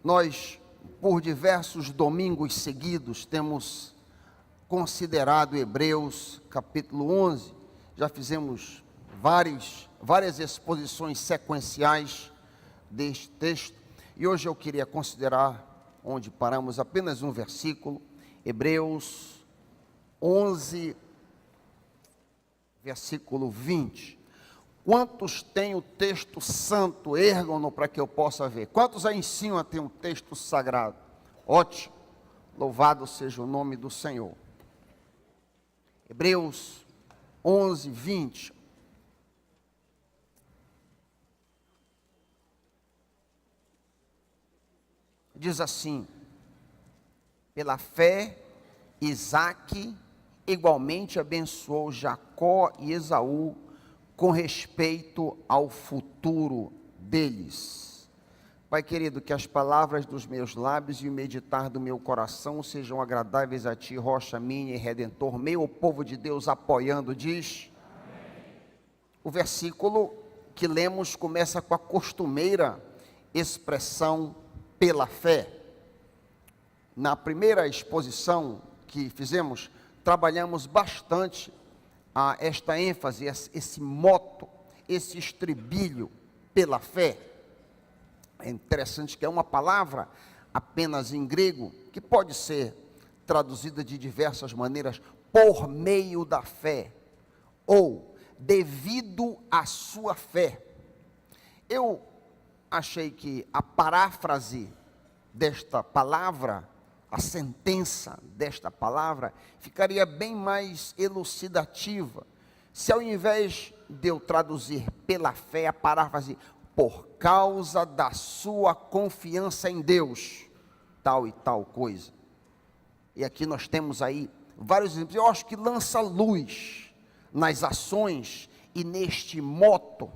Nós, por diversos domingos seguidos, temos considerado Hebreus capítulo 11, já fizemos várias exposições sequenciais deste texto, e hoje eu queria considerar, onde paramos, apenas um versículo, Hebreus 11, versículo 20. Quantos têm o texto santo? Ergam-no para que eu possa ver. Quantos aí em cima têm um texto sagrado? Ótimo, louvado seja o nome do Senhor. Hebreus 11, 20. Diz assim: pela fé, Isaque igualmente abençoou Jacó e Esaú com respeito ao futuro deles. Pai querido, que as palavras dos meus lábios e o meditar do meu coração sejam agradáveis a Ti, rocha minha e redentor meu. O povo de Deus apoiando diz. Amém. O versículo que lemos começa com a costumeira expressão pela fé. Na primeira exposição que fizemos, trabalhamos bastante esta ênfase, esse moto, esse estribilho pela fé. É interessante que é uma palavra apenas em grego, que pode ser traduzida de diversas maneiras, por meio da fé, ou devido à sua fé. Eu achei que a paráfrase desta palavra, a sentença desta palavra, ficaria bem mais elucidativa, se ao invés de eu traduzir pela fé, a paráfrase, por causa da sua confiança em Deus, tal e tal coisa. E aqui nós temos aí vários exemplos, eu acho que lança luz nas ações e neste moto.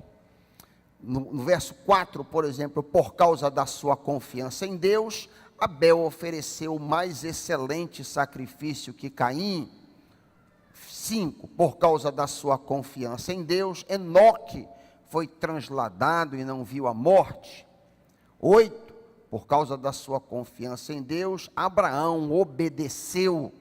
No verso 4, por exemplo, por causa da sua confiança em Deus, Abel ofereceu o mais excelente sacrifício que Caim. 5, por causa da sua confiança em Deus, Enoque foi transladado e não viu a morte. 8, por causa da sua confiança em Deus, Abraão obedeceu.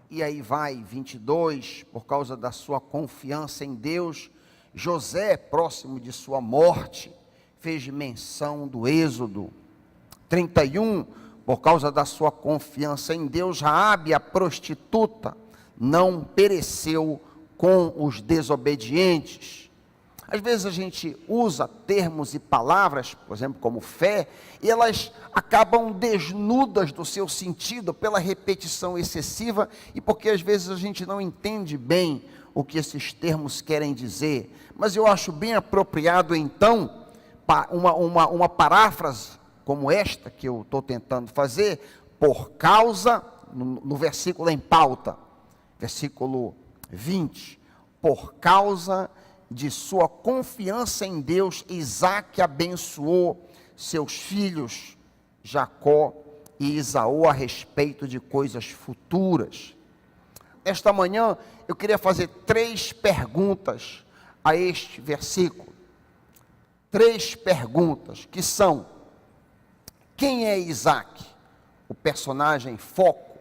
E aí vai, 22, por causa da sua confiança em Deus, José, próximo de sua morte, fez menção do Êxodo. 31, por causa da sua confiança em Deus, Raabe, a prostituta, não pereceu com os desobedientes. Às vezes a gente usa termos e palavras, por exemplo, como fé, e elas acabam desnudas do seu sentido pela repetição excessiva e porque às vezes a gente não entende bem o que esses termos querem dizer. Mas eu acho bem apropriado, então, uma paráfrase como esta que eu estou tentando fazer, por causa, no versículo em pauta, versículo 20, por causa de sua confiança em Deus, Isaque abençoou seus filhos, Jacó e Esaú, a respeito de coisas futuras. Esta manhã, eu queria fazer 3 perguntas a este versículo. 3 perguntas, que são: quem é Isaque? O personagem foco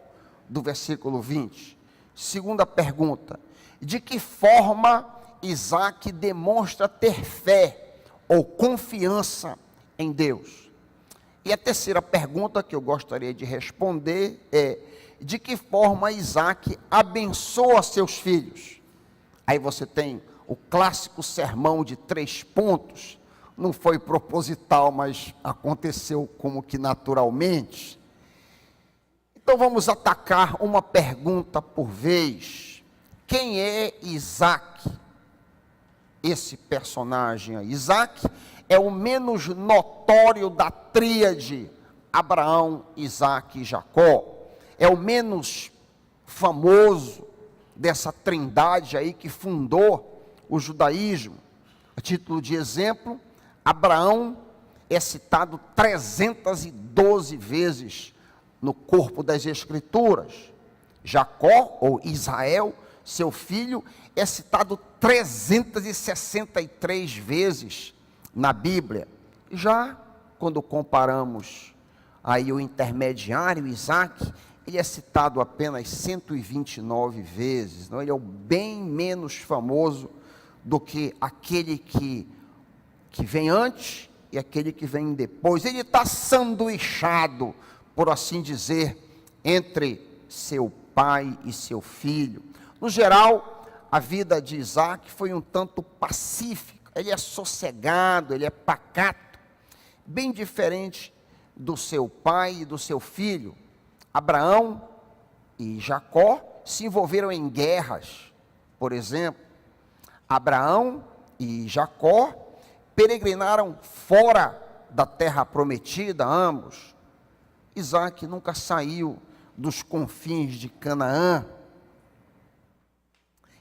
do versículo 20. Segunda pergunta: de que forma Isaque demonstra ter fé ou confiança em Deus? E a terceira pergunta que eu gostaria de responder é: de que forma Isaque abençoa seus filhos? Aí você tem o clássico sermão de 3 pontos, não foi proposital, mas aconteceu como que naturalmente. Então vamos atacar uma pergunta por vez. Quem é Isaque? Esse personagem aí. Isaque é o menos notório da tríade Abraão, Isaque e Jacó. É o menos famoso dessa trindade aí que fundou o judaísmo. A título de exemplo, Abraão é citado 312 vezes no corpo das Escrituras. Jacó, ou Israel, seu filho, é citado 363 vezes na Bíblia. Já quando comparamos aí o intermediário Isaac, ele é citado apenas 129 vezes, não? Ele é o bem menos famoso do que aquele que vem antes e aquele que vem depois. Ele está sanduichado, por assim dizer, entre seu pai e seu filho. No geral, a vida de Isaac foi um tanto pacífica, ele é sossegado, ele é pacato, bem diferente do seu pai e do seu filho. Abraão e Jacó se envolveram em guerras, por exemplo. Abraão e Jacó peregrinaram fora da terra prometida, ambos. Isaac nunca saiu dos confins de Canaã.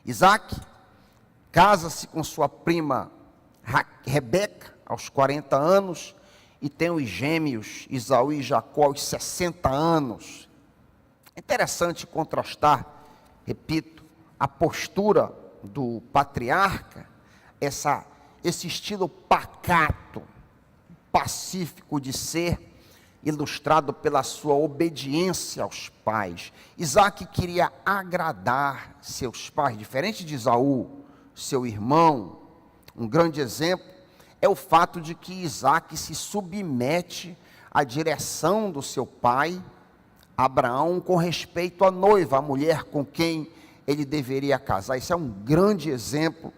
Isaac casa-se com sua prima Rebeca aos 40 anos e tem os gêmeos Esaú e Jacó aos 60 anos. É interessante contrastar, repito, a postura do patriarca, esse estilo pacato, pacífico de ser, ilustrado pela sua obediência aos pais. Isaac queria agradar seus pais, diferente de Esaú, seu irmão. Um grande exemplo é o fato de que Isaac se submete à direção do seu pai, Abraão, com respeito à noiva, a mulher com quem ele deveria casar. Isso é um grande exemplo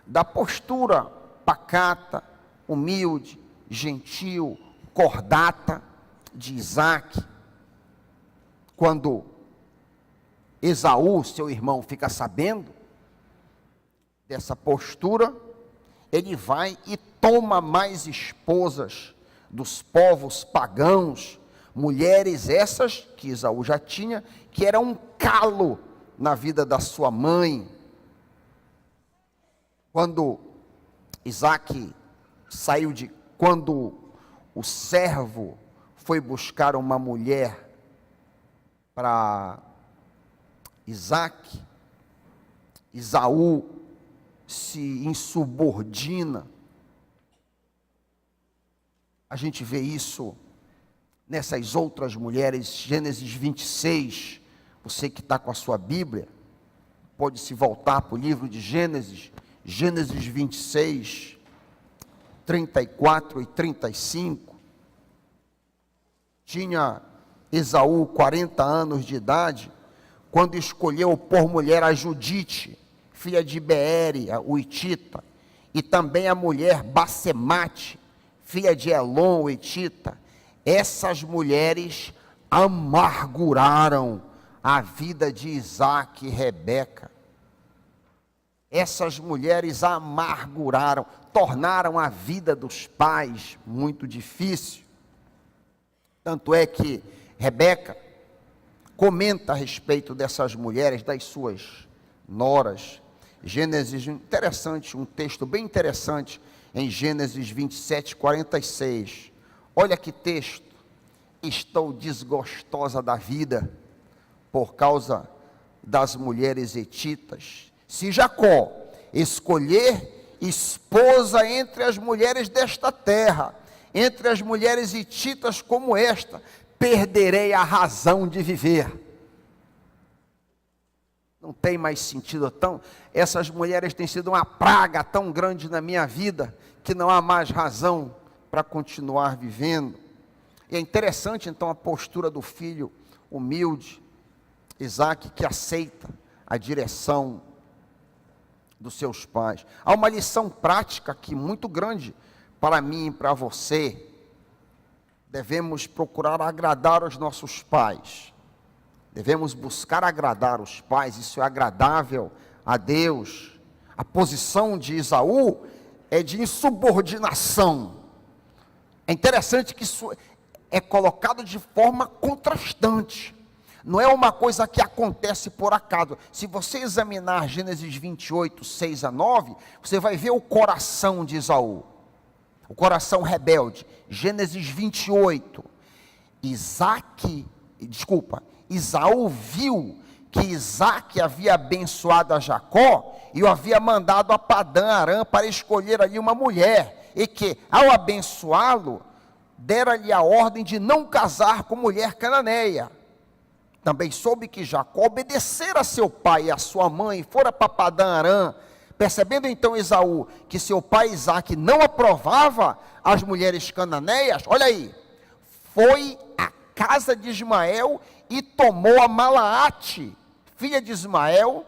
da postura pacata, humilde, gentil, cordata de Isaac. Quando Esaú, seu irmão, fica sabendo dessa postura, ele vai e toma mais esposas dos povos pagãos, mulheres essas que Esaú já tinha, que era um calo na vida da sua mãe. Quando quando o servo foi buscar uma mulher para Isaac, Esaú se insubordina. A gente vê isso nessas outras mulheres. Gênesis 26, você que está com a sua Bíblia, pode se voltar para o livro de Gênesis 26, 34 e 35, tinha Esaú 40 anos de idade, quando escolheu por mulher a Judite, filha de Beere, o Hitita, e também a mulher Basemate, filha de Elon, o Hitita. Essas mulheres amarguraram a vida de Isaac e Rebeca. Essas mulheres amarguraram, tornaram a vida dos pais muito difícil. Tanto é que Rebeca comenta a respeito dessas mulheres, das suas noras. Gênesis, interessante, um texto bem interessante, em Gênesis 27, 46. Olha que texto: estou desgostosa da vida por causa das mulheres hetitas. Se Jacó escolher esposa entre as mulheres desta terra, entre as mulheres hititas como esta, perderei a razão de viver. Não tem mais sentido essas mulheres têm sido uma praga tão grande na minha vida, que não há mais razão para continuar vivendo. E é interessante então a postura do filho humilde, Isaac, que aceita a direção dos seus pais. Há uma lição prática aqui muito grande para mim e para você. Devemos procurar agradar os nossos pais. Devemos buscar agradar os pais, isso é agradável a Deus. A posição de Esaú é de insubordinação. É interessante que isso é colocado de forma contrastante. Não é uma coisa que acontece por acaso. Se você examinar Gênesis 28, 6 a 9, você vai ver o coração de Esaú, o coração rebelde. Gênesis 28, Esaú viu que Isaac havia abençoado a Jacó e o havia mandado a Padã Arã para escolher ali uma mulher, e que ao abençoá-lo, dera-lhe a ordem de não casar com mulher cananeia. Também soube que Jacó obedecera a seu pai e a sua mãe, fora para Padã-Arã. Percebendo então Esaú que seu pai Isaque não aprovava as mulheres cananeias, olha aí, foi à casa de Ismael e tomou a Malaate, filha de Ismael,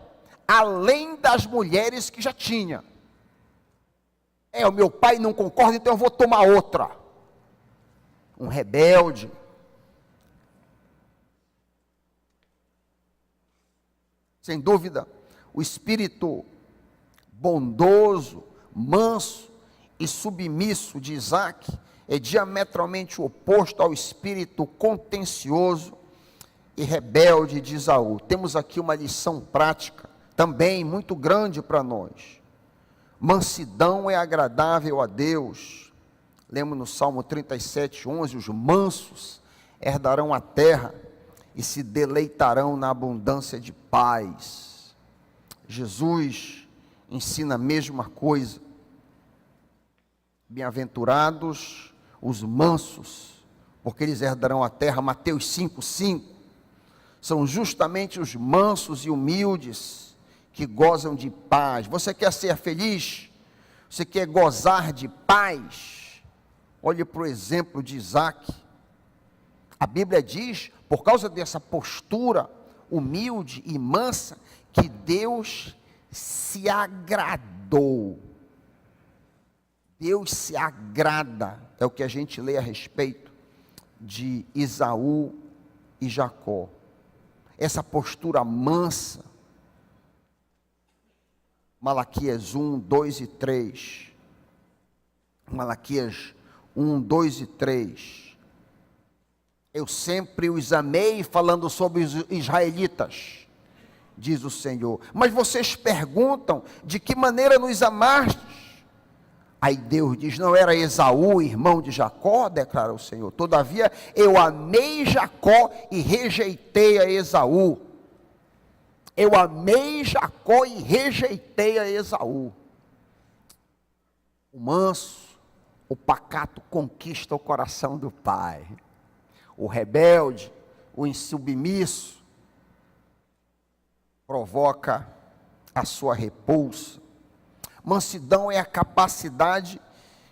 além das mulheres que já tinha. O meu pai não concorda, então eu vou tomar outra. Um rebelde. Sem dúvida, o espírito bondoso, manso e submisso de Isaque é diametralmente oposto ao espírito contencioso e rebelde de Esaú. Temos aqui uma lição prática, também muito grande para nós. Mansidão é agradável a Deus. Lemos no Salmo 37, 11, os mansos herdarão a terra e se deleitarão na abundância de paz. Jesus ensina a mesma coisa. Bem-aventurados os mansos, porque eles herdarão a terra. Mateus 5:5. São justamente os mansos e humildes que gozam de paz. Você quer ser feliz? Você quer gozar de paz? Olhe para o exemplo de Isaque. A Bíblia diz, por causa dessa postura humilde e mansa, que Deus se agradou. Deus se agrada, é o que a gente lê a respeito de Esaú e Jacó. Essa postura mansa. Malaquias 1, 2 e 3. Malaquias 1, 2 e 3. Eu sempre os amei, falando sobre os israelitas, diz o Senhor. Mas vocês perguntam, de que maneira nos amastes? Aí Deus diz, não era Esaú, irmão de Jacó? Declara o Senhor. Todavia, eu amei Jacó e rejeitei a Esaú. Eu amei Jacó e rejeitei a Esaú. O manso, o pacato conquista o coração do pai. O rebelde, o insubmisso, provoca a sua repulsa. Mansidão é a capacidade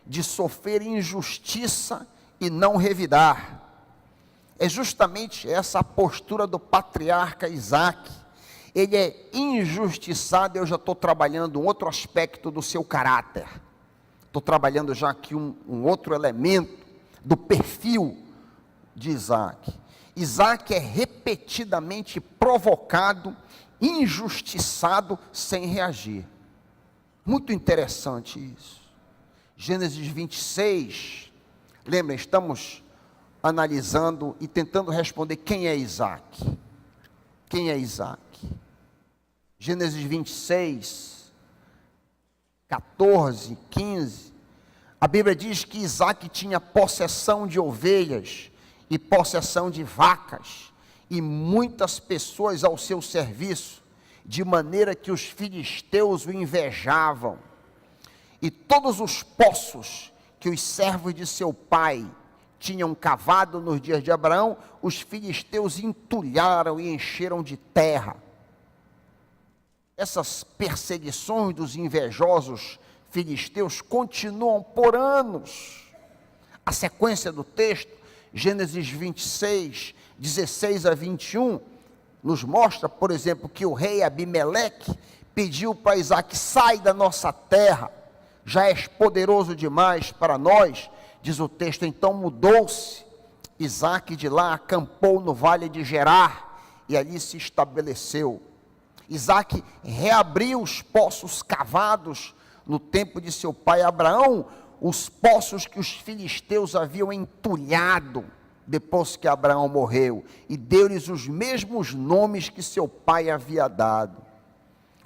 de sofrer injustiça e não revidar. É justamente essa a postura do patriarca Isaque. Ele é injustiçado. Eu já estou trabalhando um outro aspecto do seu caráter. Estou trabalhando já aqui um outro elemento do perfil de Isaque. Isaque é repetidamente provocado, injustiçado, sem reagir. Muito interessante isso. Gênesis 26, lembra, estamos analisando e tentando responder quem é Isaque. Quem é Isaque? Gênesis 26, 14, 15, a Bíblia diz que Isaque tinha possessão de ovelhas e possessão de vacas, e muitas pessoas ao seu serviço, de maneira que os filisteus o invejavam. E todos os poços que os servos de seu pai tinham cavado nos dias de Abraão, os filisteus entulharam e encheram de terra. Essas perseguições dos invejosos filisteus continuam por anos. A sequência do texto, Gênesis 26, 16 a 21, nos mostra, por exemplo, que o rei Abimeleque pediu para Isaque: sai da nossa terra, já és poderoso demais para nós. Diz o texto, então mudou-se Isaque de lá, acampou no vale de Gerar, e ali se estabeleceu. Isaque reabriu os poços cavados no tempo de seu pai Abraão, os poços que os filisteus haviam entulhado depois que Abraão morreu, e deu-lhes os mesmos nomes que seu pai havia dado.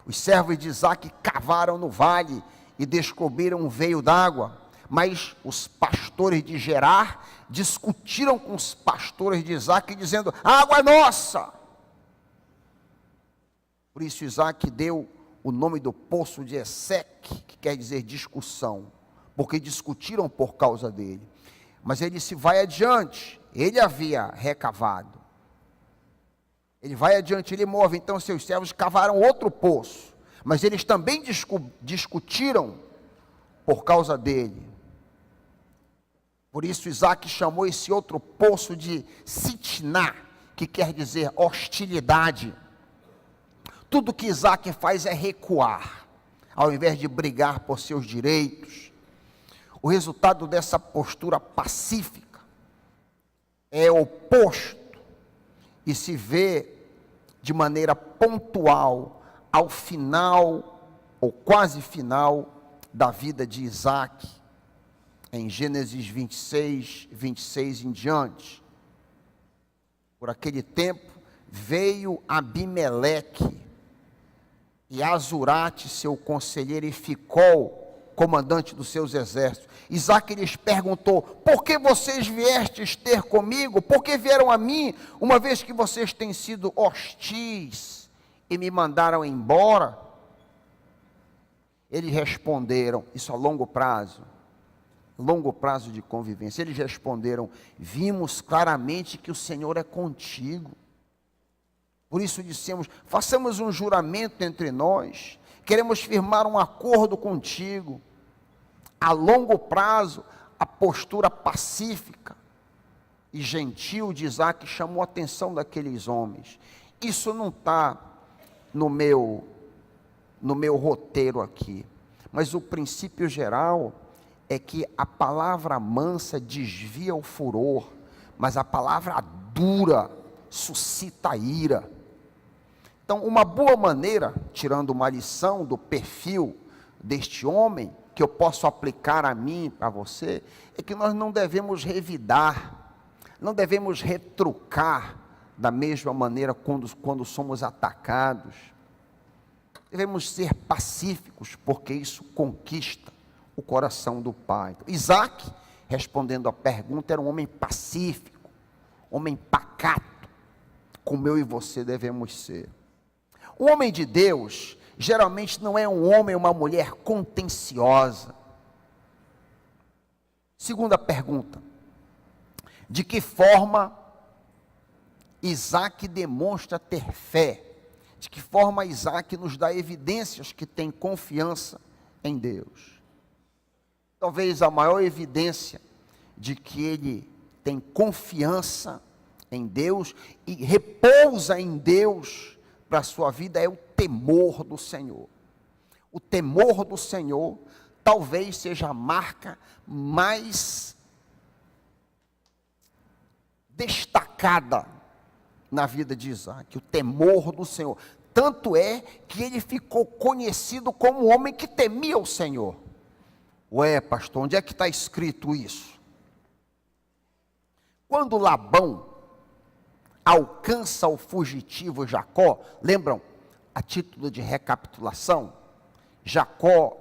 Os servos de Isaque cavaram no vale e descobriram um veio d'água, mas os pastores de Gerar discutiram com os pastores de Isaque, dizendo: a água é nossa. Por isso Isaque deu o nome do poço de Eseque, que quer dizer discussão, porque discutiram por causa dele. Mas ele se vai adiante, ele havia recavado. Ele vai adiante, ele move, então seus servos cavaram outro poço, mas eles também discutiram por causa dele. Por isso Isaque chamou esse outro poço de Sitná, que quer dizer hostilidade. Tudo que Isaque faz é recuar, ao invés de brigar por seus direitos. O resultado dessa postura pacífica é oposto e se vê de maneira pontual ao final, ou quase final, da vida de Isaque, em Gênesis 26 em diante. Por aquele tempo, veio Abimeleque, e Azurate, seu conselheiro, e Ficol, comandante dos seus exércitos. Isaque lhes perguntou: por que vocês viestes ter comigo? Por que vieram a mim, uma vez que vocês têm sido hostis e me mandaram embora? Eles responderam, isso a longo prazo de convivência, eles responderam: vimos claramente que o Senhor é contigo. Por isso dissemos: façamos um juramento entre nós, queremos firmar um acordo contigo. A longo prazo, a postura pacífica e gentil de Isaque chamou a atenção daqueles homens. Isso não está no meu roteiro aqui, mas o princípio geral é que a palavra mansa desvia o furor, mas a palavra dura suscita ira. Então, uma boa maneira, tirando uma lição do perfil deste homem, que eu posso aplicar a mim, a você, é que nós não devemos revidar, não devemos retrucar da mesma maneira quando somos atacados. Devemos ser pacíficos, porque isso conquista o coração do Pai. Isaque, respondendo à pergunta, era um homem pacífico, homem pacato, como eu e você devemos ser. O homem de Deus geralmente não é um homem ou uma mulher contenciosa. Segunda pergunta: de que forma Isaque demonstra ter fé? De que forma Isaque nos dá evidências que tem confiança em Deus? Talvez a maior evidência de que ele tem confiança em Deus e repousa em Deus para a sua vida é o temor do Senhor. O temor do Senhor talvez seja a marca mais destacada na vida de Isaque, o temor do Senhor. Tanto é que ele ficou conhecido como um homem que temia o Senhor. Ué, pastor, onde é que está escrito isso? Quando Labão alcança o fugitivo Jacó, lembram, a título de recapitulação, Jacó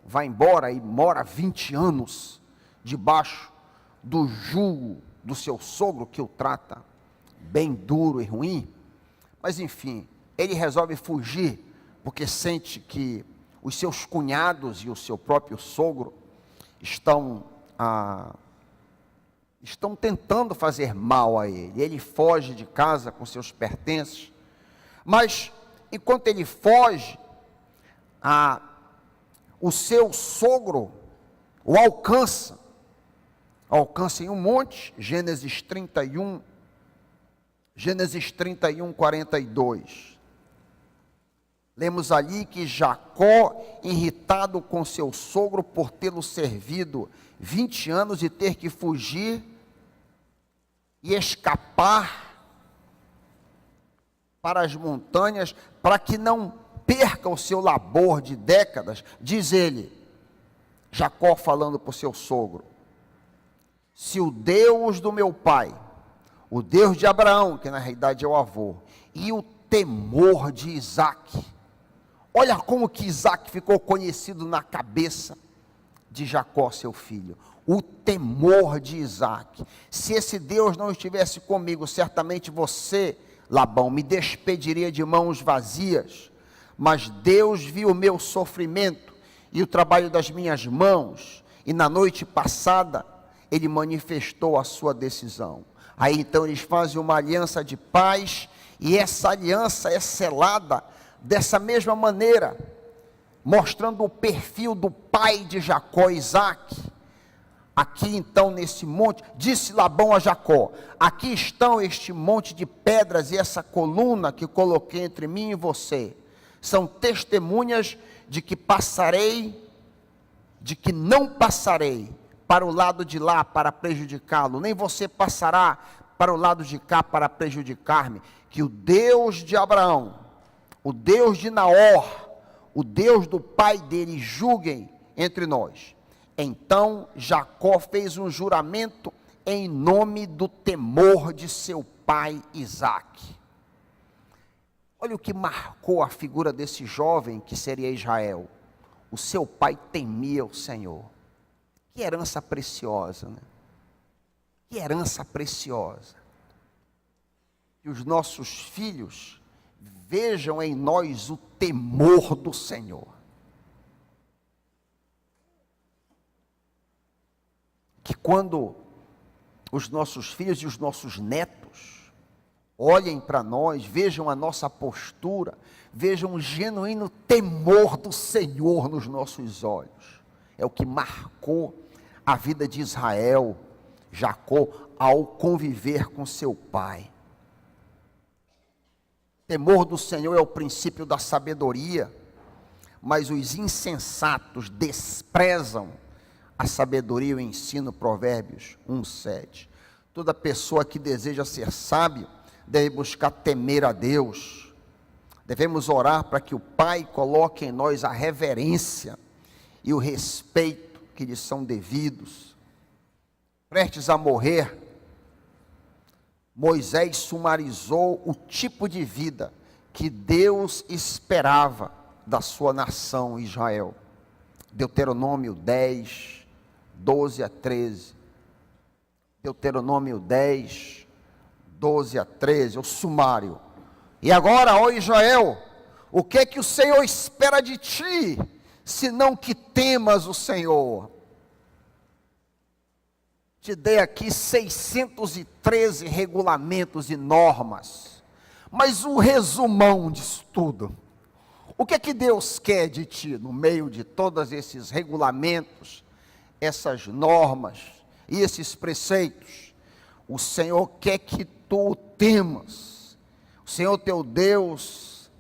vai embora e mora 20 anos debaixo do jugo do seu sogro, que o trata bem duro e ruim, mas enfim, ele resolve fugir, porque sente que os seus cunhados e o seu próprio sogro estão tentando fazer mal a ele. Ele foge de casa com seus pertences, mas enquanto ele foge, o seu sogro o alcança em um monte. Gênesis 31, 42. Lemos ali que Jacó, irritado com seu sogro por tê-lo servido 20 anos e ter que fugir e escapar para as montanhas, para que não perca o seu labor de décadas, diz ele, Jacó falando para o seu sogro: se o Deus do meu pai, o Deus de Abraão, que na realidade é o avô, e o temor de Isaque, olha como que Isaque ficou conhecido na cabeça de Jacó, seu filho, o temor de Isaque. Se esse Deus não estivesse comigo, certamente você, Labão, me despediria de mãos vazias, mas Deus viu o meu sofrimento e o trabalho das minhas mãos, e na noite passada ele manifestou a sua decisão. Aí então eles fazem uma aliança de paz, e essa aliança é selada dessa mesma maneira, mostrando o perfil do pai de Jacó, Isaque. Aqui então nesse monte, disse Labão a Jacó: aqui estão este monte de pedras e essa coluna que coloquei entre mim e você. São testemunhas de que passarei, de que não passarei para o lado de lá para prejudicá-lo, nem você passará para o lado de cá para prejudicar-me. Que o Deus de Abraão, o Deus de Naor, o Deus do pai dele, julguem entre nós. Então Jacó fez um juramento em nome do temor de seu pai Isaque. Olha o que marcou a figura desse jovem que seria Israel. O seu pai temia o Senhor. Que herança preciosa, né? Que herança preciosa. Que os nossos filhos vejam em nós o temor do Senhor. Que quando os nossos filhos e os nossos netos olhem para nós, vejam a nossa postura, vejam um genuíno temor do Senhor nos nossos olhos. É o que marcou a vida de Israel, Jacó, ao conviver com seu pai. Temor do Senhor é o princípio da sabedoria, mas os insensatos desprezam a sabedoria e o ensino. Provérbios 1:7. Toda pessoa que deseja ser sábio deve buscar temer a Deus. Devemos orar para que o Pai coloque em nós a reverência e o respeito que lhes são devidos. Prestes a morrer, Moisés sumarizou o tipo de vida que Deus esperava da sua nação Israel. Deuteronômio 10, 12 a 13. Deuteronômio 10, 12 a 13, o sumário. E agora, ó Israel, o que é que o Senhor espera de ti, senão que temas o Senhor? Te dei aqui 613 regulamentos e normas, mas o resumão disso tudo. O que é que Deus quer de ti, no meio de todos esses regulamentos, essas normas e esses preceitos? O Senhor quer que tu o temas. O Senhor teu Deus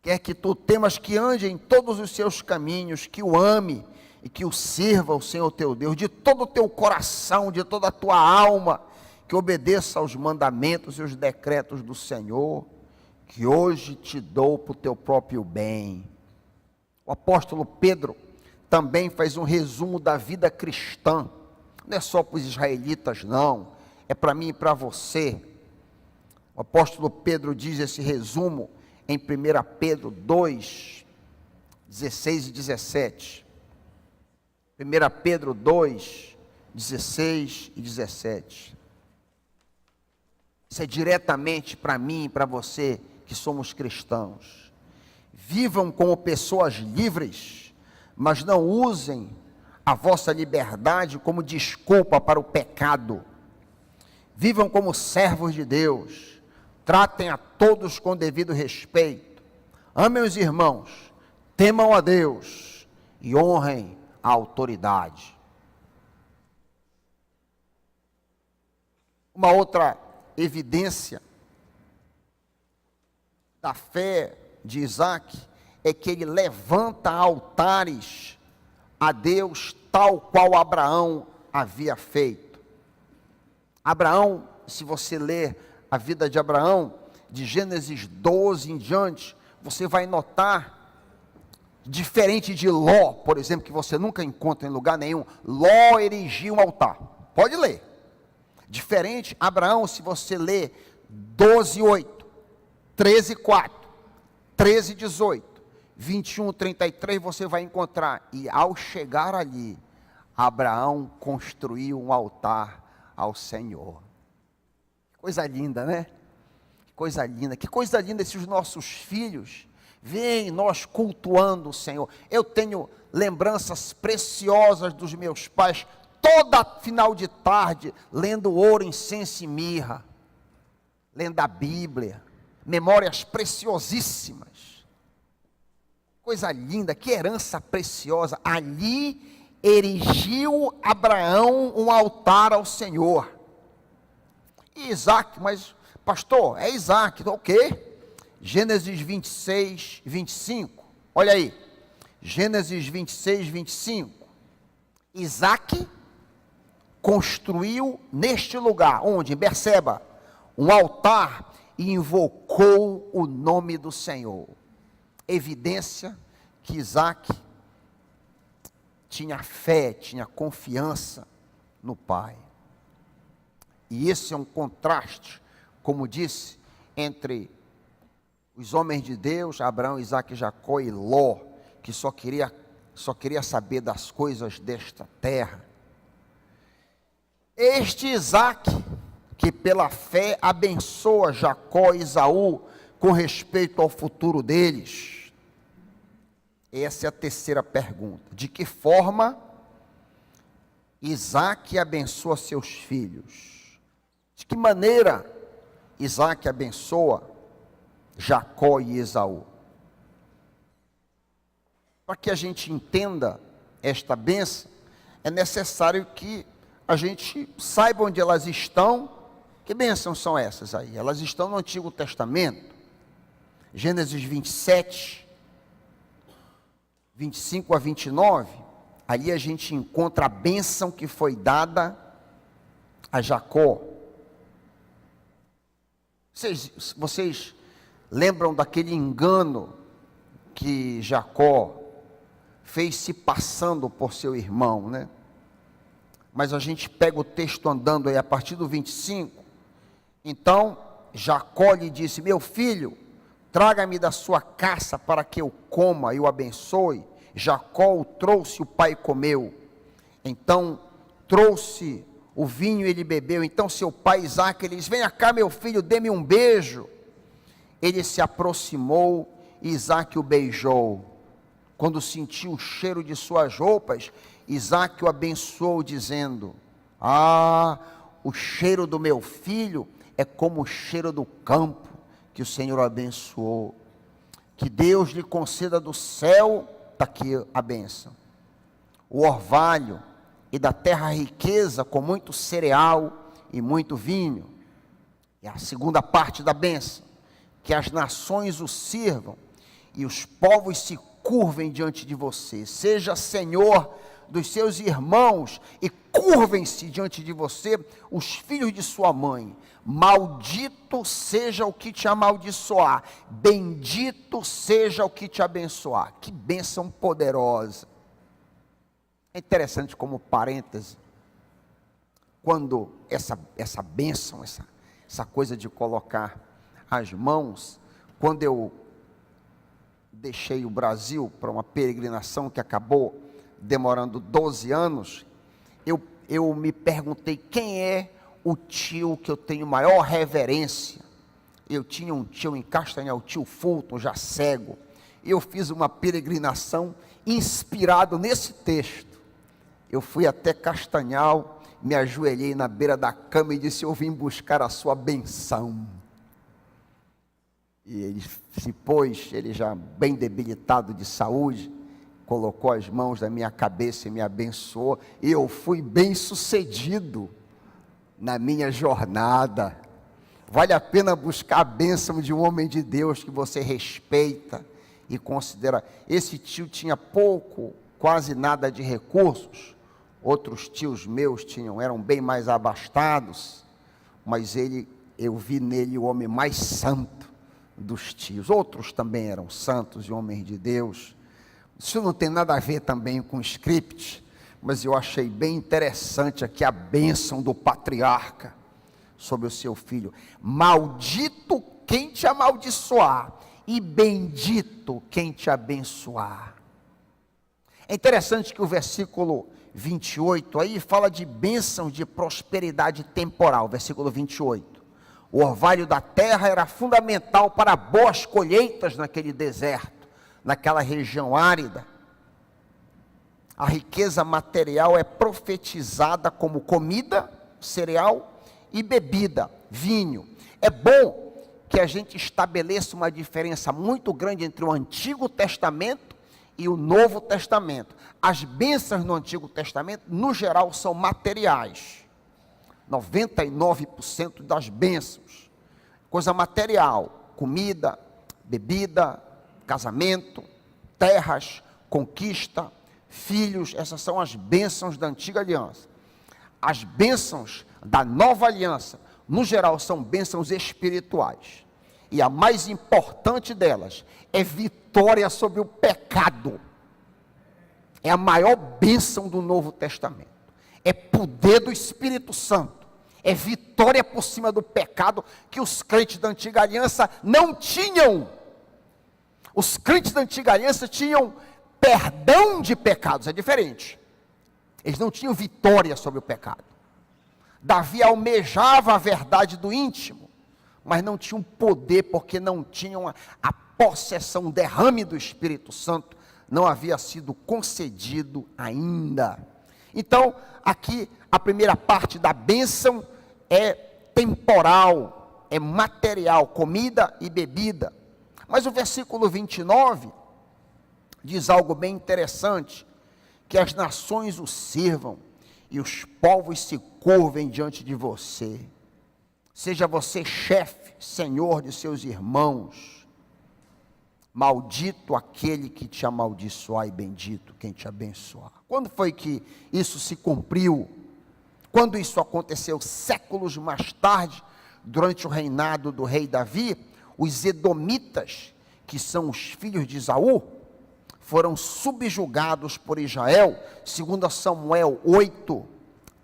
quer que tu temas, que ande em todos os seus caminhos, que o ame e que o sirva o Senhor teu Deus de todo o teu coração, de toda a tua alma, que obedeça aos mandamentos e os decretos do Senhor, que hoje te dou para o teu próprio bem. O apóstolo Pedro também faz um resumo da vida cristã. Não é só para os israelitas, não. É para mim e para você. O apóstolo Pedro diz esse resumo em 1 Pedro 2, 16 e 17. 1 Pedro 2, 16 e 17. Isso é diretamente para mim e para você que somos cristãos. Vivam como pessoas livres, mas não usem a vossa liberdade como desculpa para o pecado. Vivam como servos de Deus. Tratem a todos com devido respeito. Amem os irmãos. Temam a Deus e honrem a autoridade. Uma outra evidência da fé de Isaque é que ele levanta altares a Deus, tal qual Abraão havia feito. Abraão, se você ler a vida de Abraão, de Gênesis 12 em diante, você vai notar, diferente de Ló, por exemplo, que você nunca encontra em lugar nenhum, Ló erigiu um altar. Pode ler. Diferente, Abraão, se você ler 12:8, 13:4, 13:18, 21:33, você vai encontrar. E ao chegar ali, Abraão construiu um altar ao Senhor. Que coisa linda, né? Que coisa linda. Que coisa linda esses nossos filhos veem nós cultuando o Senhor. Eu tenho lembranças preciosas dos meus pais. toda final de tarde lendo ouro, incenso e mirra, lendo a Bíblia, memórias preciosíssimas, coisa linda, que herança preciosa. Ali erigiu Abraão um altar ao Senhor. E Isaac, mas pastor, é Isaac, ok? Gênesis 26, 25, olha aí, Gênesis 26, 25, Isaac construiu neste lugar, onde? Em Berseba, um altar e invocou o nome do Senhor. Evidência que Isaac tinha fé, tinha confiança no Pai. E esse é um contraste, como disse, entre os homens de Deus, Abraão, Isaque, Jacó e Ló, que só queria saber das coisas desta terra. Este Isaque, que pela fé abençoa Jacó e Esaú com respeito ao futuro deles. Essa é a terceira pergunta. De que forma Isaque abençoa seus filhos? De que maneira Isaque abençoa Jacó e Esaú? Para que a gente entenda esta bênção, é necessário que a gente saiba onde elas estão. Que bênçãos são essas aí? Elas estão no Antigo Testamento, Gênesis 27, 25 a 29, ali a gente encontra a bênção que foi dada a Jacó. Vocês lembram daquele engano que Jacó fez se passando por seu irmão, né? Mas a gente pega o texto andando aí a partir do 25. Então Jacó lhe disse: meu filho, traga-me da sua caça para que eu coma e o abençoe. Jacó o trouxe, o pai comeu. Então trouxe o vinho e ele bebeu. Então seu pai Isaque, ele disse: venha cá, meu filho, dê-me um beijo. Ele se aproximou e Isaque o beijou. Quando sentiu o cheiro de suas roupas, Isaque o abençoou, dizendo: ah, o cheiro do meu filho é como o cheiro do campo que o Senhor abençoou. Que Deus lhe conceda do céu, está aqui a bênção, o orvalho, e da terra a riqueza, com muito cereal e muito vinho. E a segunda parte da bênção: que as nações o sirvam e os povos se curvem diante de você. Seja Senhor dos seus irmãos e curvem-se diante de você os filhos de sua mãe. Maldito seja o que te amaldiçoar, bendito seja o que te abençoar. Que bênção poderosa. É interessante, como parêntese, quando essa bênção, essa coisa de colocar as mãos, quando eu deixei o Brasil para uma peregrinação que acabou demorando 12 anos, eu me perguntei quem é o tio que eu tenho maior reverência. Eu tinha um tio em Castanhal, o tio Fulton, já cego. Eu fiz uma peregrinação inspirado nesse texto. Eu fui até Castanhal, me ajoelhei na beira da cama e disse: eu vim buscar a sua benção. E ele se pôs, ele já bem debilitado de saúde, colocou as mãos na minha cabeça e me abençoou, e eu fui bem sucedido na minha jornada. Vale a pena buscar a bênção de um homem de Deus que você respeita e considera. Esse tio tinha pouco, quase nada de recursos. Outros tios meus eram bem mais abastados, mas eu vi nele o homem mais santo dos tios. Outros também eram santos e homens de Deus. Isso não tem nada a ver também com script, mas eu achei bem interessante aqui a bênção do patriarca sobre o seu filho. Maldito quem te amaldiçoar, e bendito quem te abençoar. É interessante que o versículo 28 aí fala de bênção de prosperidade temporal. Versículo 28. O orvalho da terra era fundamental para boas colheitas naquele deserto, naquela região árida. A riqueza material é profetizada como comida, cereal e bebida, vinho. É bom que a gente estabeleça uma diferença muito grande entre o Antigo Testamento e o Novo Testamento. As bênçãos no Antigo Testamento, no geral, são materiais. 99% das bênçãos, coisa material, comida, bebida, casamento, terras, conquista, filhos, essas são as bênçãos da antiga aliança. As bênçãos da nova aliança, no geral, são bênçãos espirituais. E a mais importante delas é vitória sobre o pecado. É a maior bênção do Novo Testamento. É poder do Espírito Santo. É vitória por cima do pecado que os crentes da antiga aliança não tinham. Os crentes da antiga aliança tinham perdão de pecados, é diferente. Eles não tinham vitória sobre o pecado. Davi almejava a verdade do íntimo, mas não tinham poder, porque não tinham a possessão, o derrame do Espírito Santo, não havia sido concedido ainda. Então, aqui, a primeira parte da bênção é temporal, é material, comida e bebida. Mas o versículo 29 diz algo bem interessante, que as nações o sirvam e os povos se curvem diante de você. Seja você chefe, senhor de seus irmãos. Maldito aquele que te amaldiçoar e bendito quem te abençoar. Quando foi que isso se cumpriu? Quando isso aconteceu? Séculos mais tarde, durante o reinado do rei Davi, os edomitas, que são os filhos de Esaú, foram subjugados por Israel, segundo Samuel 8,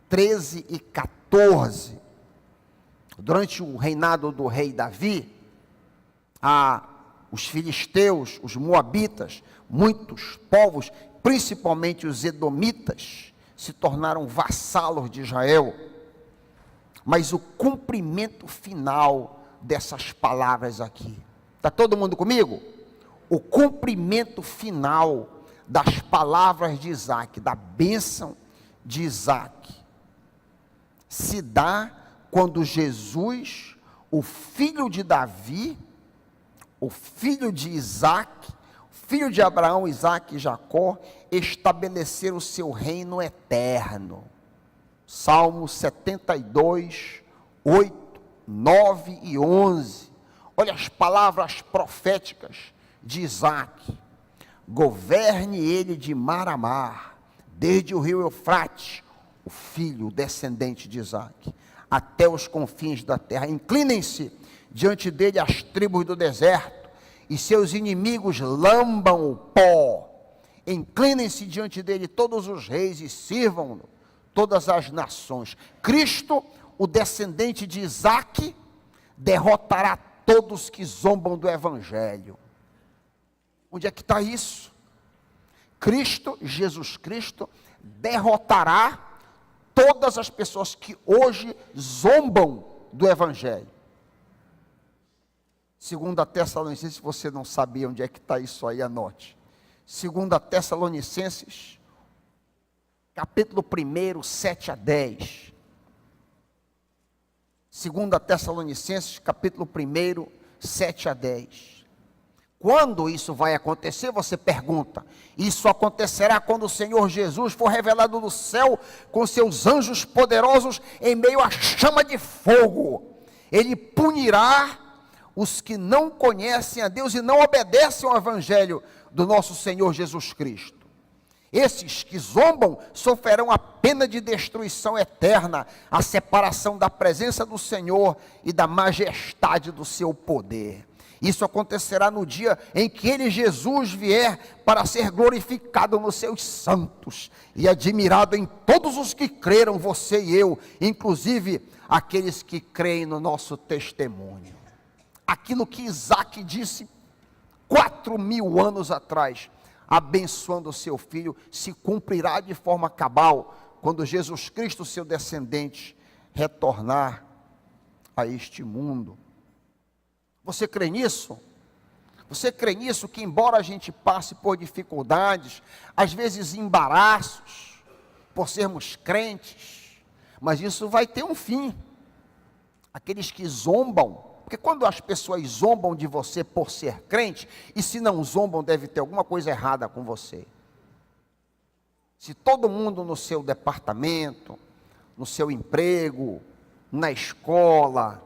13 e 14. Durante o reinado do rei Davi, os filisteus, os moabitas, muitos povos, principalmente os edomitas, se tornaram vassalos de Israel. Mas o cumprimento final dessas palavras aqui, está todo mundo comigo? O cumprimento final das palavras de Isaac, da bênção de Isaac, se dá quando Jesus, o filho de Davi, o filho de Isaac, filho de Abraão, Isaac e Jacó, estabeleceram o seu reino eterno. Salmo 72, 8, 9 e 11. Olha as palavras proféticas de Isaac: governe ele de mar a mar, desde o rio Eufrates, o filho, o descendente de Isaac, até os confins da terra. Inclinem-se diante dele as tribos do deserto, e seus inimigos lambam o pó. Inclinem-se diante dele todos os reis e sirvam-no todas as nações. Cristo, o descendente de Isaac, derrotará todos que zombam do evangelho. Onde é que está isso? Cristo, Jesus Cristo, derrotará todas as pessoas que hoje zombam do evangelho. Segunda Tessalonicenses, se você não sabia onde é que está isso aí, anote. Segunda Tessalonicenses, capítulo 1, 7 a 10. Segunda Tessalonicenses, capítulo 1, 7 a 10. Quando isso vai acontecer, você pergunta. Isso acontecerá quando o Senhor Jesus for revelado no céu com seus anjos poderosos em meio à chama de fogo. Ele punirá os que não conhecem a Deus e não obedecem ao evangelho do nosso Senhor Jesus Cristo. Esses que zombam sofrerão a pena de destruição eterna, a separação da presença do Senhor e da majestade do seu poder. Isso acontecerá no dia em que ele, Jesus, vier para ser glorificado nos seus santos e admirado em todos os que creram, você e eu, inclusive aqueles que creem no nosso testemunho. Aquilo que Isaac disse 4.000 anos atrás, abençoando o seu filho, se cumprirá de forma cabal quando Jesus Cristo, seu descendente, retornar a este mundo. Você crê nisso? Você crê nisso? Que embora a gente passe por dificuldades, às vezes embaraços, por sermos crentes, mas isso vai ter um fim. Aqueles que zombam, porque quando as pessoas zombam de você por ser crente, e se não zombam, deve ter alguma coisa errada com você. Se todo mundo no seu departamento, no seu emprego, na escola,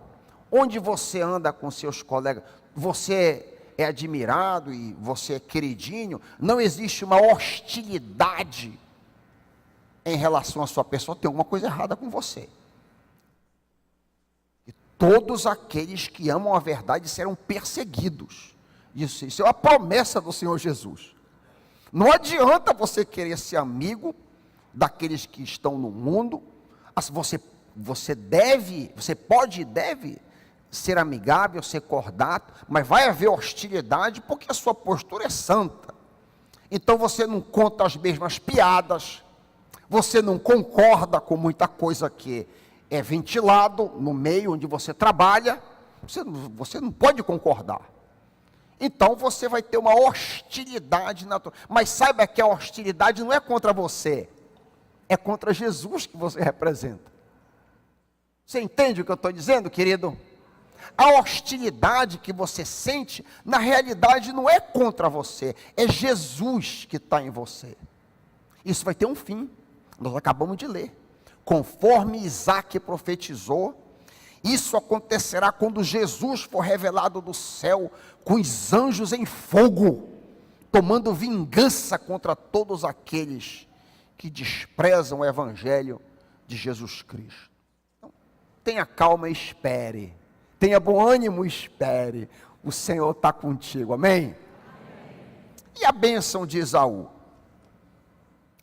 onde você anda com seus colegas, você é admirado e você é queridinho, não existe uma hostilidade em relação à sua pessoa, tem alguma coisa errada com você. E todos aqueles que amam a verdade serão perseguidos. Isso é a promessa do Senhor Jesus. Não adianta você querer ser amigo daqueles que estão no mundo. Você pode e deve ser amigável, ser cordato, mas vai haver hostilidade porque a sua postura é santa. Então você não conta as mesmas piadas, você não concorda com muita coisa que é ventilado no meio onde você trabalha, você não pode concordar. Então você vai ter uma hostilidade natural. Mas saiba que a hostilidade não é contra você, é contra Jesus que você representa. Você entende o que eu estou dizendo, querido? A hostilidade que você sente, na realidade não é contra você, é Jesus que está em você. Isso vai ter um fim, nós acabamos de ler. Conforme Isaac profetizou, isso acontecerá quando Jesus for revelado do céu, com os anjos em fogo, tomando vingança contra todos aqueles que desprezam o evangelho de Jesus Cristo. Então, tenha calma e espere. Tenha bom ânimo e espere. O Senhor está contigo, amém? E a bênção de Esaú?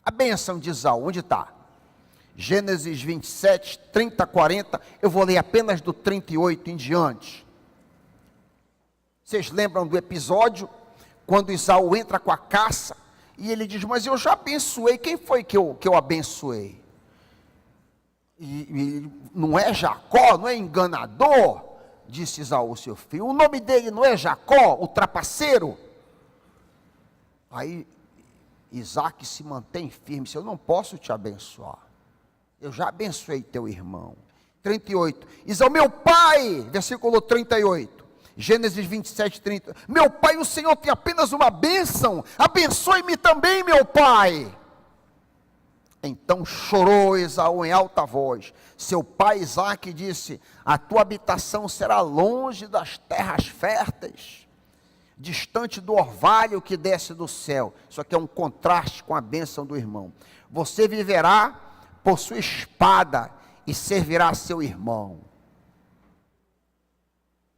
A bênção de Esaú, onde está? Gênesis 27, 30, 40, eu vou ler apenas do 38 em diante. Vocês lembram do episódio, quando Esaú entra com a caça, e ele diz, mas eu já abençoei, quem foi que eu abençoei? E não é Jacó, não é enganador? Disse Esaú, seu filho, o nome dele não é Jacó, o trapaceiro? Aí Isaac se mantém firme, disse, eu não posso te abençoar, eu já abençoei teu irmão. 38, Esaú, meu pai, versículo 38, Gênesis 27, 30, meu pai, o Senhor tem apenas uma bênção, abençoe-me também, meu pai. Então chorou Esaú em alta voz. Seu pai Isaque disse, a tua habitação será longe das terras férteis, distante do orvalho que desce do céu. Isso aqui é um contraste com a bênção do irmão. Você viverá por sua espada e servirá a seu irmão.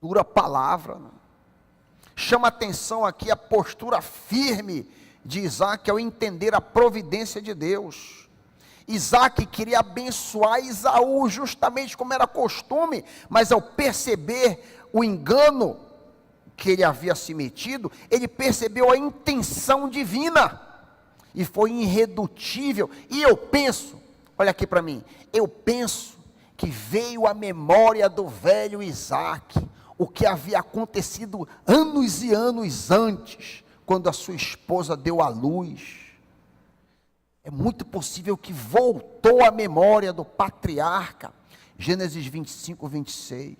Dura palavra, né? Chama atenção aqui a postura firme de Isaque ao entender a providência de Deus. Isaac queria abençoar Esaú, justamente como era costume, mas ao perceber o engano que ele havia se metido, ele percebeu a intenção divina, e foi irredutível. E eu penso, olha aqui para mim, eu penso que veio à memória do velho Isaac, o que havia acontecido anos e anos antes, quando a sua esposa deu à luz. É muito possível que voltou à memória do patriarca, Gênesis 25, 26,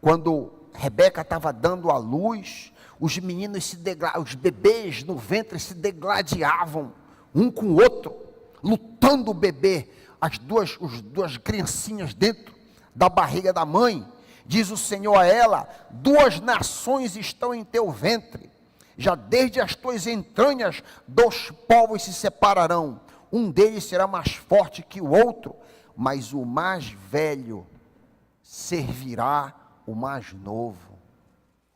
quando Rebeca estava dando à luz, os meninos os bebês no ventre se degladiavam, um com o outro, lutando o bebê, as duas criancinhas dentro da barriga da mãe. Diz o Senhor a ela, 2 nações estão em teu ventre, já desde as tuas entranhas 2 povos se separarão, um deles será mais forte que o outro, mas o mais velho servirá o mais novo.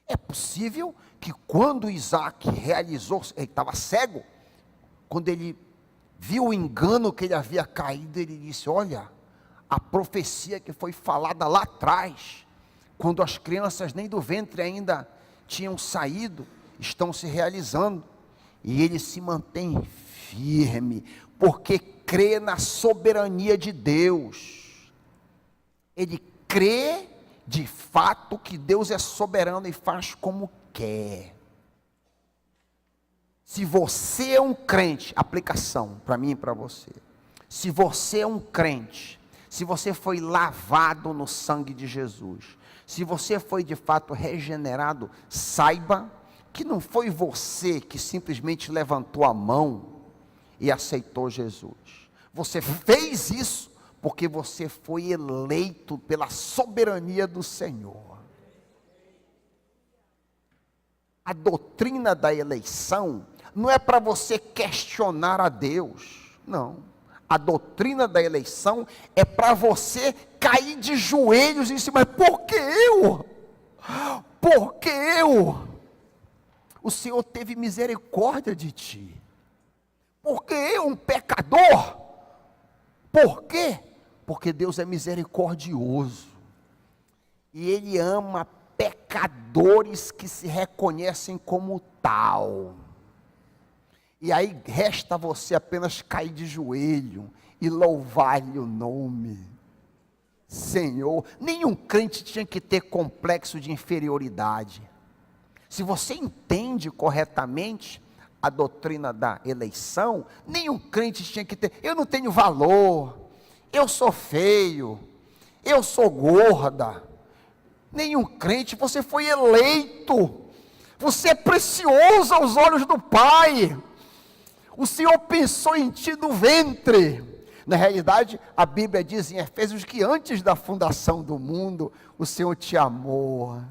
É possível que quando Isaac realizou, ele estava cego, quando ele viu o engano que ele havia caído, ele disse, olha, a profecia que foi falada lá atrás, quando as crianças nem do ventre ainda tinham saído, estão se realizando. E ele se mantém firme, porque crê na soberania de Deus. Ele crê de fato que Deus é soberano e faz como quer. Se você é um crente, aplicação para mim e para você. Se você é um crente, se você foi lavado no sangue de Jesus, se você foi de fato regenerado, saiba que não foi você que simplesmente levantou a mão e aceitou Jesus. Você fez isso porque você foi eleito pela soberania do Senhor. A doutrina da eleição não é para você questionar a Deus, não. A doutrina da eleição é para você cair de joelhos em cima. Por que eu? Por que eu? O Senhor teve misericórdia de ti. Por que eu, um pecador? Por quê? Porque Deus é misericordioso. E Ele ama pecadores que se reconhecem como tal. E aí resta você apenas cair de joelho e louvar-lhe o nome. Senhor, nenhum crente tinha que ter complexo de inferioridade. Se você entende corretamente a doutrina da eleição, nenhum crente tinha que ter, eu não tenho valor, eu sou feio, eu sou gorda. Nenhum crente, você foi eleito, você é precioso aos olhos do Pai. O Senhor pensou em ti do ventre. Na realidade, a Bíblia diz em Efésios que antes da fundação do mundo, o Senhor te amou.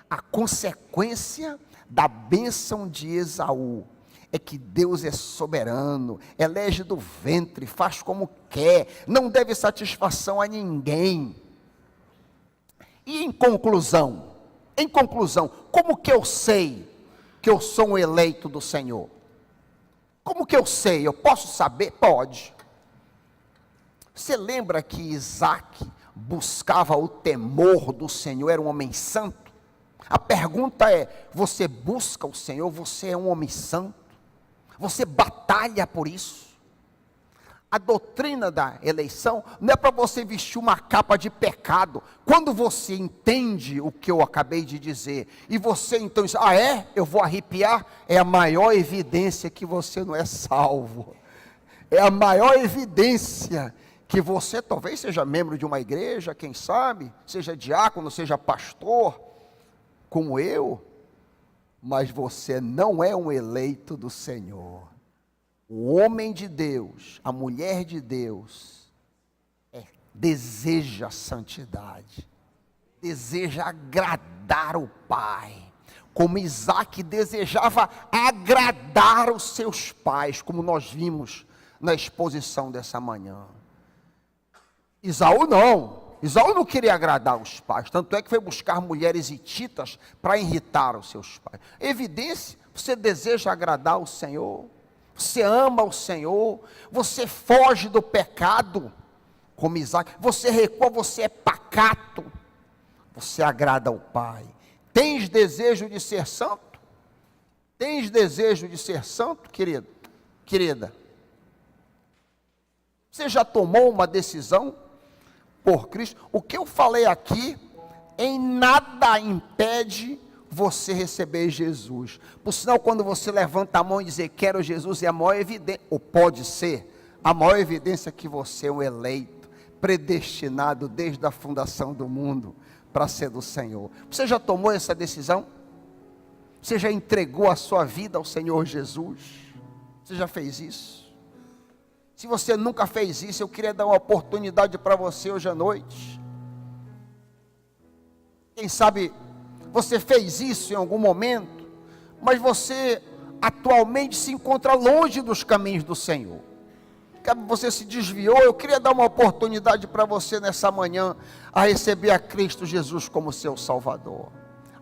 A consequência da bênção de Esaú é que Deus é soberano, elege do ventre, faz como quer, não deve satisfação a ninguém. E em conclusão, como que eu sei que eu sou um eleito do Senhor? Como que eu sei? Eu posso saber? Pode. Você lembra que Isaac buscava o temor do Senhor, era um homem santo? A pergunta é, você busca o Senhor, você é um homem santo? Você batalha por isso? A doutrina da eleição não é para você vestir uma capa de pecado. Quando você entende o que eu acabei de dizer, e você então diz, eu vou arrepiar, é a maior evidência que você não é salvo. É a maior evidência que você talvez seja membro de uma igreja, quem sabe, seja diácono, seja pastor, como eu, mas você não é um eleito do Senhor. O homem de Deus, a mulher de Deus, deseja a santidade, deseja agradar o Pai, como Isaac desejava agradar os seus pais, como nós vimos na exposição dessa manhã. Esaú não queria agradar os pais, tanto é que foi buscar mulheres hititas para irritar os seus pais. Evidência, você deseja agradar o Senhor, você ama o Senhor, você foge do pecado, como Isaac, você recua, você é pacato, você agrada ao Pai. Tens desejo de ser santo? Tens desejo de ser santo, querido? Querida? Você já tomou uma decisão por Cristo? O que eu falei aqui, em nada impede você receber Jesus. Por sinal, quando você levanta a mão e dizer, quero Jesus, é a maior evidência, ou pode ser, a maior evidência que você é um eleito, predestinado desde a fundação do mundo, para ser do Senhor. Você já tomou essa decisão? Você já entregou a sua vida ao Senhor Jesus? Você já fez isso? Se você nunca fez isso, eu queria dar uma oportunidade para você hoje à noite. Quem sabe você fez isso em algum momento, mas você atualmente se encontra longe dos caminhos do Senhor. Você se desviou, eu queria dar uma oportunidade para você nessa manhã, a receber a Cristo Jesus como seu Salvador.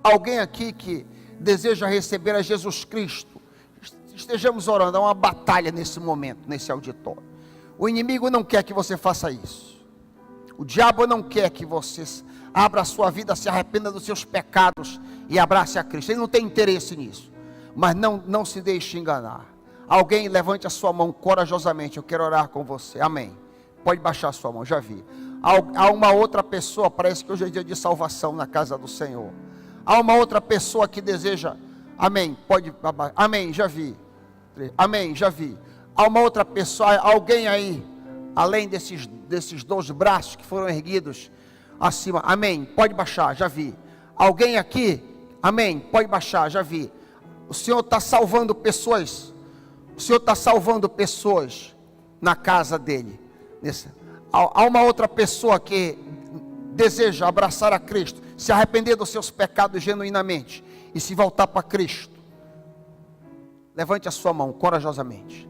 Alguém aqui que deseja receber a Jesus Cristo, estejamos orando, há uma batalha nesse momento, nesse auditório. O inimigo não quer que você faça isso. O diabo não quer que você abra a sua vida, se arrependa dos seus pecados e abrace a Cristo. Ele não tem interesse nisso. Mas não se deixe enganar. Alguém levante a sua mão corajosamente, eu quero orar com você. Amém. Pode baixar a sua mão, já vi. Há uma outra pessoa, parece que hoje é dia de salvação na casa do Senhor. Há uma outra pessoa que deseja, amém, pode, amém, já vi, amém, já vi. Há uma outra pessoa, alguém aí, além desses 2 braços que foram erguidos acima, amém, pode baixar, já vi. Alguém aqui, amém, pode baixar, já vi. O Senhor está salvando pessoas, o Senhor está salvando pessoas na casa dele. Há uma outra pessoa que deseja abraçar a Cristo, se arrepender dos seus pecados genuinamente e se voltar para Cristo. Levante a sua mão corajosamente.